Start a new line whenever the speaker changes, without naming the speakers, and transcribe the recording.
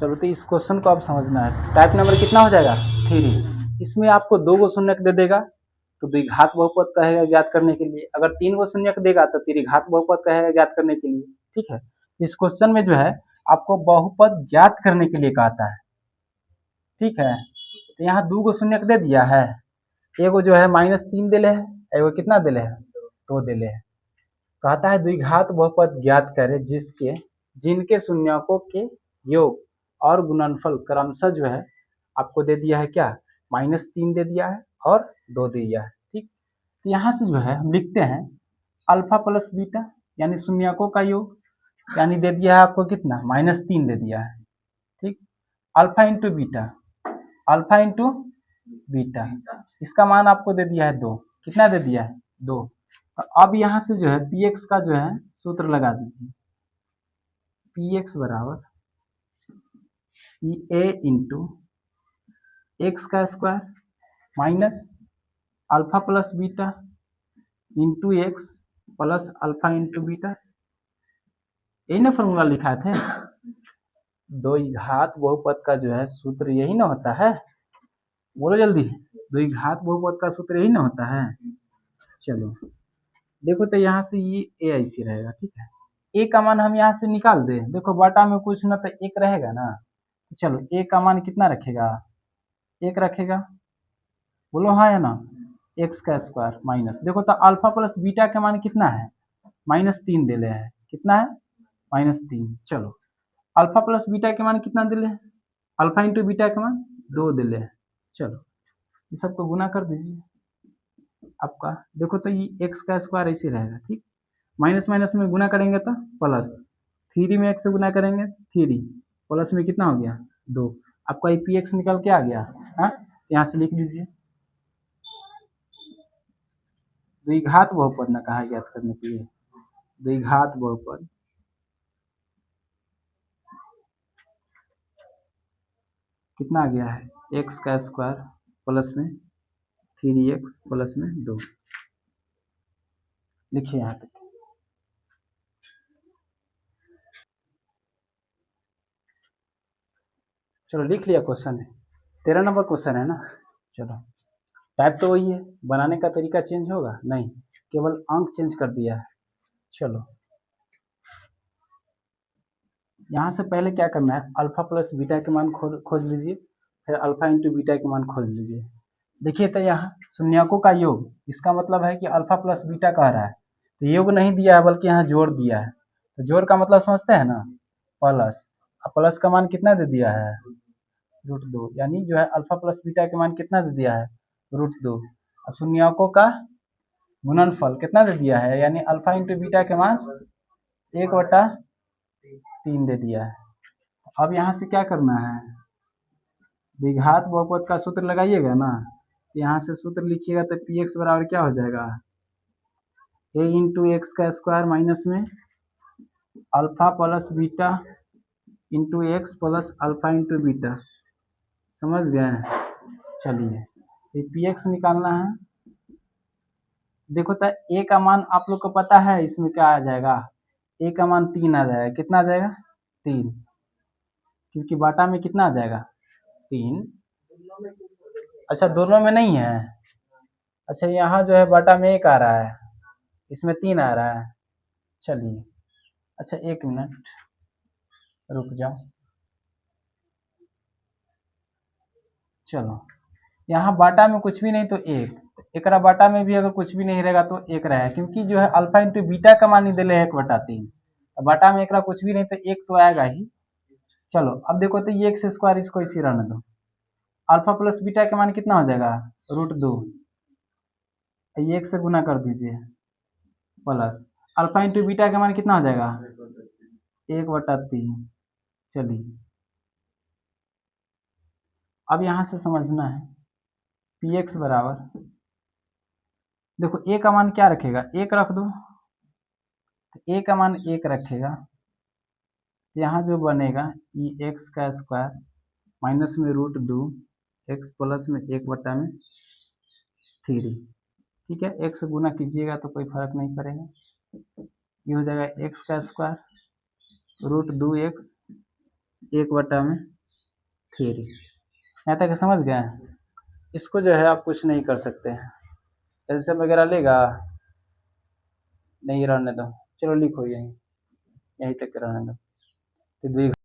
चलो तो इस क्वेश्चन को आप समझना है। टाइप नंबर कितना हो जाएगा 3। इसमें आपको 2 गो शून्यक दे देगा तो द्विघात बहुपद कहेगा ज्ञात करने के लिए, अगर 3 गो शून्यक देगा तो त्रिघात बहुपद कहेगा ज्ञात करने के लिए। ठीक है, इस क्वेश्चन में जो है आपको बहुपद ज्ञात करने के लिए कहता है। ठीक है, तो यहाँ 2 गो शून्यक दे दिया है, एगो जो है -3 दिले है, एगो कितना दिले है 2 दिले है। कहता है द्विघात बहुपद ज्ञात करे जिनके शून्यकों के योग और गुणनफल क्रमशः जो है आपको दे दिया है क्या, -3 दे दिया है और 2 दे दिया है। ठीक, तो यहाँ से जो है हम लिखते हैं अल्फा प्लस बीटा यानी शून्यकों का योग, यानी दे दिया है आपको कितना -3 दे दिया है। ठीक, अल्फा इंटू बीटा इसका मान आपको दे दिया है 2, कितना दे दिया है 2। तो अब यहाँ से जो है px का जो है सूत्र लगा दीजिए, px बराबर a इंटू एक्स का square minus alpha plus beta into x plus alpha into beta, यही ना फॉर्मूला लिखा थे। द्विघात बहुपद का जो है सूत्र यही ना होता है, बोलो जल्दी, द्विघात बहुपद का सूत्र यही ना होता है। चलो देखो तो यहाँ से ये ए ऐसे रहेगा। ठीक है, ए का मान हम यहाँ से निकाल दे, देखो बाटा में कुछ ना तो एक रहेगा ना, चलो ए का मान कितना रखेगा 1 रखेगा, बोलो हाँ या ना, एक्स का स्क्वायर माइनस, देखो तो अल्फा प्लस बीटा का मान कितना है -3 दिले है, कितना है -3। चलो अल्फा प्लस बीटा के मान कितना दिले है, अल्फा इंटू बीटा का मान 2 दिले है। चलो ये सबको गुना कर दीजिए आपका, देखो तो ये एक्स का स्क्वायर ऐसे रहेगा। ठीक, माइनस माइनस में गुना करेंगे तो प्लस, 3 में 1 से गुना करेंगे 3 प्लस में कितना हो गया 2, आपका ये पी एक्स निकल के आ गया। हाँ, यहाँ से लिख दीजिए द्विघात बहुपद ना कहा ज्ञात करने के लिए, द्विघात बहुपद कितना आ गया है एक्स का स्क्वायर प्लस में 3x प्लस में 2, लिखिए यहाँ तक। चलो लिख लिया क्वेश्चन है, 13 नंबर क्वेश्चन है ना। चलो टाइप तो वही है, बनाने का तरीका चेंज होगा नहीं, केवल अंक चेंज कर दिया है। चलो यहाँ से पहले क्या करना है, अल्फा प्लस बीटा के मान खोज लीजिए, फिर अल्फा इंटू बीटा के मान खोज लीजिए। देखिए तो यहाँ शून्यकों का योग, इसका मतलब है कि अल्फा प्लस बीटा कह रहा है, तो योग नहीं दिया है बल्कि यहाँ जोड़ दिया है, तो जोड़ का मतलब समझते हैं ना, प्लस, प्लस का मान कितना दे दिया है √2, यानी जो है अल्फा प्लस बीटा के मान कितना दे दिया है √2, और शून्यकों का गुणनफल कितना दे दिया है, यानी अल्फा इंटू बीटा के मान 1/3 दे दिया है। अब यहाँ से क्या करना है, द्विघात बहुपद का सूत्र लगाइएगा ना, यहाँ से सूत्र लिखिएगा तो पी एक्स बराबर क्या हो जाएगा, ए इंटू एक्स का स्क्वायर माइनस में alpha plus beta into x plus alpha into beta, समझ गए। चलिए ये पी एक्स निकालना है, देखो तो ए का मान आप लोग को पता है, इसमें क्या आ जाएगा, ए का मान 3 आ जाएगा, कितना आ जाएगा 3, क्योंकि बाटा में कितना आ जाएगा 3। अच्छा दोनों में नहीं है, अच्छा यहाँ जो है बाटा में 1 आ रहा है, इसमें 3 आ रहा है। चलिए अच्छा 1 मिनट रुक जाओ, चलो यहाँ बाटा में कुछ भी नहीं तो 1, एकरा बाटा में भी अगर कुछ भी नहीं रहेगा तो 1 रहेगा, क्योंकि जो है अल्फा इंटू बीटा का मान ही दिले 1/3, बाटा में एकरा कुछ भी नहीं तो 1 तो आएगा ही। चलो अब देखो तो ये एक्स स्क्वायर इसको इसी रहने दो, अल्फा प्लस बीटा का मान कितना हो जाएगा √2, ये 1 से गुना कर दीजिए प्लस अल्फा इंटू बीटा का मान कितना हो जाएगा 1/3। चलिए अब यहाँ से समझना है पी एक्स बराबर, देखो ए का मान क्या रखेगा 1 रख दो, तो ए का मान 1 रखेगा, यहाँ जो बनेगा ई एक्स का स्क्वायर माइनस में √2 एक्स प्लस में 1/3। ठीक है, एक से गुना कीजिएगा तो कोई फर्क नहीं पड़ेगा, ये हो जाएगा एक्स का स्क्वायर √2 एक्स 1/3 थ्योरी। यहाँ तक समझ गए? इसको जो है आप कुछ नहीं कर सकते हैं, एल्सियम वगैरह लेगा नहीं, रहने दो, चलो लिखो यहीं, यहीं तक रहने दो। तो